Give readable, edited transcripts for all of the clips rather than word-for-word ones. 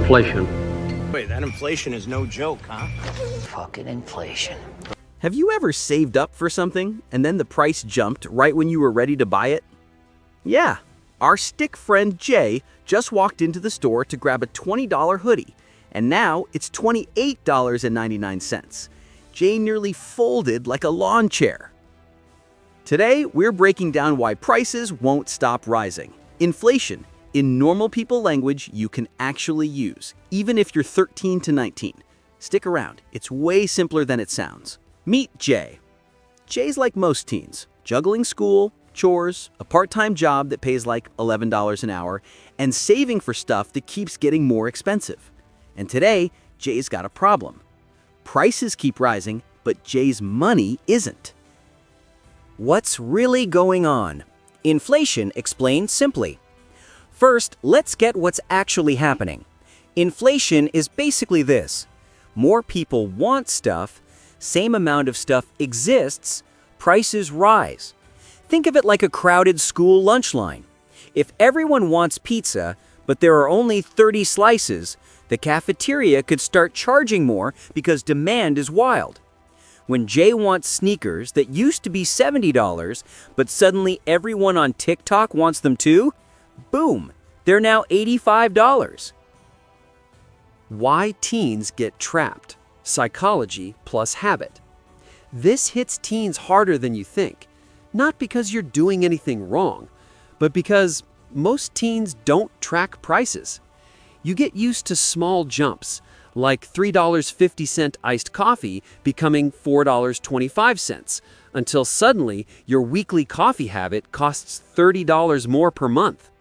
Inflation. Wait, that inflation is no joke, huh? Fucking inflation. Have you ever saved up for something and then the price jumped right when you were ready to buy it? Yeah, our stick friend Jay just walked into the store to grab a $20 hoodie, and now it's $28.99. Jay nearly folded like a lawn chair. Today, we're breaking down why prices won't stop rising. Inflation, in normal people language you can actually use, even if you're 13 to 19. Stick around, it's way simpler than it sounds. Meet Jay. Jay's like most teens, juggling school, chores, a part-time job that pays like $11 an hour, and saving for stuff that keeps getting more expensive. And today, Jay's got a problem. Prices keep rising, but Jay's money isn't. What's really going on? Inflation explained simply. First, let's get what's actually happening. Inflation is basically this. More people want stuff, same amount of stuff exists, prices rise. Think of it like a crowded school lunch line. If everyone wants pizza, but there are only 30 slices, the cafeteria could start charging more because demand is wild. When Jay wants sneakers that used to be $70, but suddenly everyone on TikTok wants them too, boom, they're now $85. Why teens get trapped. Psychology plus habit. This hits teens harder than you think, not because you're doing anything wrong, but because most teens don't track prices. You get used to small jumps, like $3.50 iced coffee becoming $4.25, until suddenly your weekly coffee habit costs $30 more per month.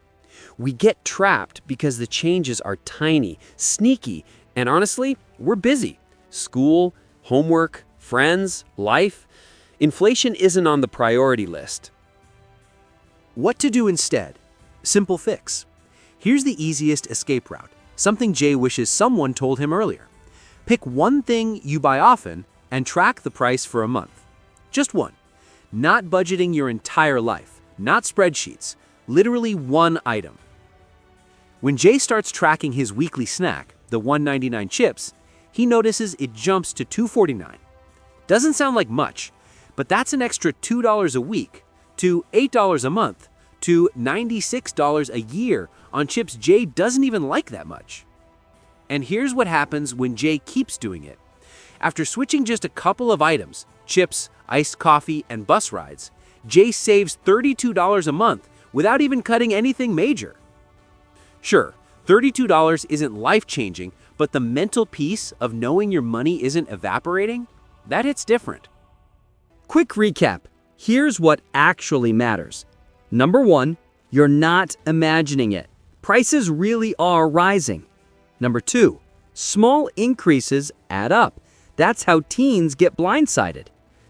We get trapped because the changes are tiny, sneaky, and honestly, we're busy. School, homework, friends, life. Inflation isn't on the priority list. What to do instead? Simple fix. Here's the easiest escape route, something Jay wishes someone told him earlier. Pick one thing you buy often and track the price for a month. Just one. Not budgeting your entire life, not spreadsheets, literally one item. When Jay starts tracking his weekly snack, the $1.99 chips, he notices it jumps to $2.49. Doesn't sound like much, but that's an extra $2 a week to $8 a month to $96 a year on chips Jay doesn't even like that much. And here's what happens when Jay keeps doing it. After switching just a couple of items, chips, iced coffee, and bus rides, Jay saves $32 a month without even cutting anything major. Sure, $32 isn't life-changing, but the mental peace of knowing your money isn't evaporating, that hits different. Quick recap. Here's what actually matters. Number 1, you're not imagining it. Prices really are rising. Number 2, small increases add up. That's how teens get blindsided.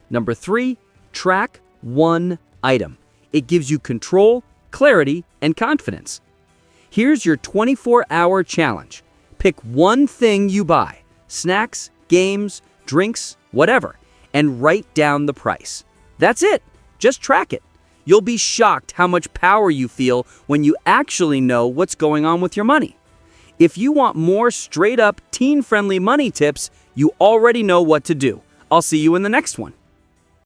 Number 3, track one item. It gives you control, clarity, and confidence. Here's your 24-hour challenge. Pick one thing you buy, snacks, games, drinks, whatever, and write down the price. That's it. Just track it. You'll be shocked how much power you feel when you actually know what's going on with your money. If you want more straight-up teen-friendly money tips, you already know what to do. I'll see you in the next one.